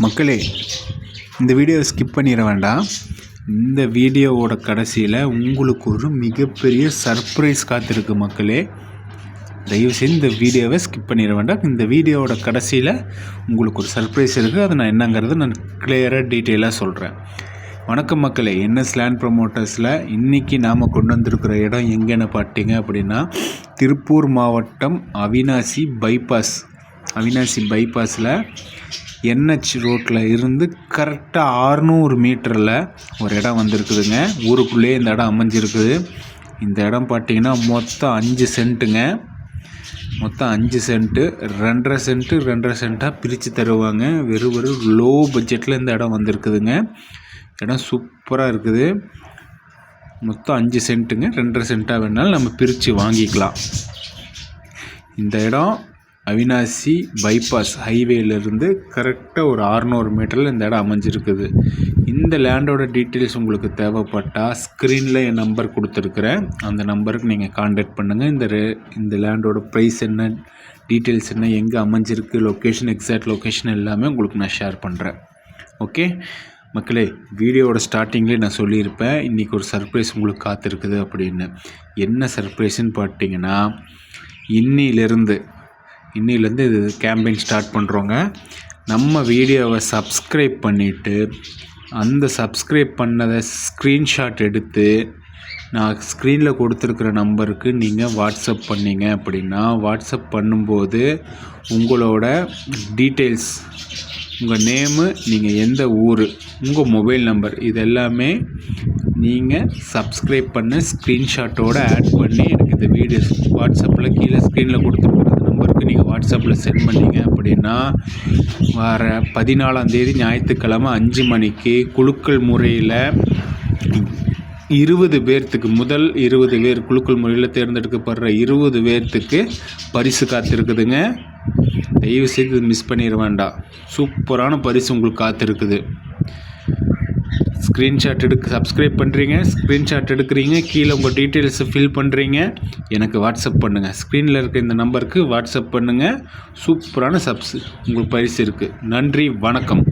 மக்களே, இந்த வீடியோவை ஸ்கிப் பண்ணிட வேண்டாம். இந்த வீடியோவோட கடைசியில் உங்களுக்கு ஒரு மிகப்பெரிய சர்ப்ரைஸ் காத்திருக்கு மக்களே. தயவுசெய்து இந்த வீடியோவை ஸ்கிப் பண்ணிட வேண்டாம். இந்த வீடியோவோட கடைசியில் உங்களுக்கு ஒரு சர்ப்ரைஸ் இருக்குது. அது நான் என்னங்கிறத நான் கிளியராக டீட்டெயிலாக சொல்கிறேன். வணக்கம் மக்களே, என்எஸ் லேண்ட் ப்ரமோட்டர்ஸில் இன்றைக்கி நாம் கொண்டு வந்திருக்கிற இடம் எங்கேன்னு பார்த்தீங்க அப்படின்னா, திருப்பூர் மாவட்டம் அவினாசி பைபாஸில் என்ஹெச் ரோட்டில் இருந்து கரெக்டாக 600 மீட்டரில் ஒரு இடம் வந்திருக்குதுங்க. ஊருக்குள்ளேயே இந்த இடம் அமைஞ்சிருக்குது. இந்த இடம் பார்த்திங்கன்னா மொத்தம் 5 சென்ட்டுங்க. மொத்தம் 5 சென்ட்டு 2.5 சென்ட்டாக பிரித்து தருவாங்க. வெறும் லோ பட்ஜெட்டில் இந்த இடம் வந்திருக்குதுங்க. இடம் சூப்பராக இருக்குது. மொத்தம் 5 சென்ட்டுங்க. 2.5 சென்ட்டாக வேணாலும் நம்ம பிரித்து வாங்கிக்கலாம். இந்த இடம் அவினாசி பைபாஸ் ஹைவேலேருந்து கரெக்டாக ஒரு 600 மீட்டரில் இந்த இடம் அமைஞ்சிருக்குது. இந்த லேண்டோட டீட்டெயில்ஸ் உங்களுக்கு தேவைப்பட்டால் ஸ்க்ரீனில் என் நம்பர் கொடுத்துருக்குறேன். அந்த நம்பருக்கு நீங்கள் கான்டாக்ட் பண்ணுங்கள். இந்த லேண்டோட ப்ரைஸ் என்ன, டீட்டெயில்ஸ் என்ன, எங்கே அமைஞ்சிருக்கு, லொக்கேஷன், எக்ஸாக்ட் லொக்கேஷன் எல்லாமே உங்களுக்கு நான் ஷேர் பண்ணுறேன். ஓகே மக்களே, வீடியோவோட ஸ்டார்டிங்லேயே நான் சொல்லியிருப்பேன் இன்றைக்கி ஒரு சர்ப்ரைஸ் உங்களுக்கு காத்திருக்குது அப்படின்னு. என்ன சர்ப்ரைஸ்ன்னு பார்த்தீங்கன்னா, இன்னிலேருந்து இது கேம்பெயின் ஸ்டார்ட் பண்ணுறோங்க. நம்ம வீடியோவை சப்ஸ்கிரைப் பண்ணிவிட்டு அந்த சப்ஸ்கிரைப் பண்ணதை ஸ்க்ரீன்ஷாட் எடுத்து நான் ஸ்க்ரீனில் கொடுத்துருக்குற நம்பருக்கு நீங்கள் வாட்ஸ்அப் பண்ணிங்க அப்படின்னா, வாட்ஸ்அப் பண்ணும்போது உங்களோட டீட்டெயில்ஸ், உங்கள் நேமு, நீங்கள் எந்த ஊர், உங்கள் மொபைல் நம்பர், இதெல்லாமே நீங்கள் சப்ஸ்கிரைப் பண்ண ஸ்க்ரீன்ஷாட்டோடு ஆட் பண்ணி எனக்கு இந்த வீடியோ வாட்ஸ்அப்பில் கீழே ஸ்க்ரீனில் கொடுத்துருக்குற நம்பருக்கு நீங்கள் வாட்ஸ்அப்பில் சென்ட் பண்ணிங்க அப்படின்னா, வர 14ஆம் தேதி ஞாயிற்றுக்கிழமை 5 மணிக்கு குலுக்கல் முறையில் 20 பேர்த்துக்கு, முதல் 20 பேர் குலுக்கல் முறையில் தேர்ந்தெடுக்கப்படுற 20 பேர்த்துக்கு பரிசு காத்திருக்குதுங்க. தயவுசெய்து மிஸ் பண்ணிட வேண்டாம். சூப்பரான பரிசு உங்களுக்கு காத்திருக்குது. ஸ்க்ரீன்ஷாட் சப்ஸ்கிரைப் பண்ணுறீங்க, ஸ்க்ரீன்ஷாட் எடுக்கிறீங்க, கீழே உங்கள் டீட்டெயில்ஸை ஃபில் பண்ணுறீங்க, எனக்கு வாட்ஸ்அப் பண்ணுங்கள். ஸ்க்ரீனில் இருக்க இந்த நம்பருக்கு வாட்ஸ்அப் பண்ணுங்கள். சூப்பரான உங்களுக்கு பரிசு இருக்குது. நன்றி, வணக்கம்.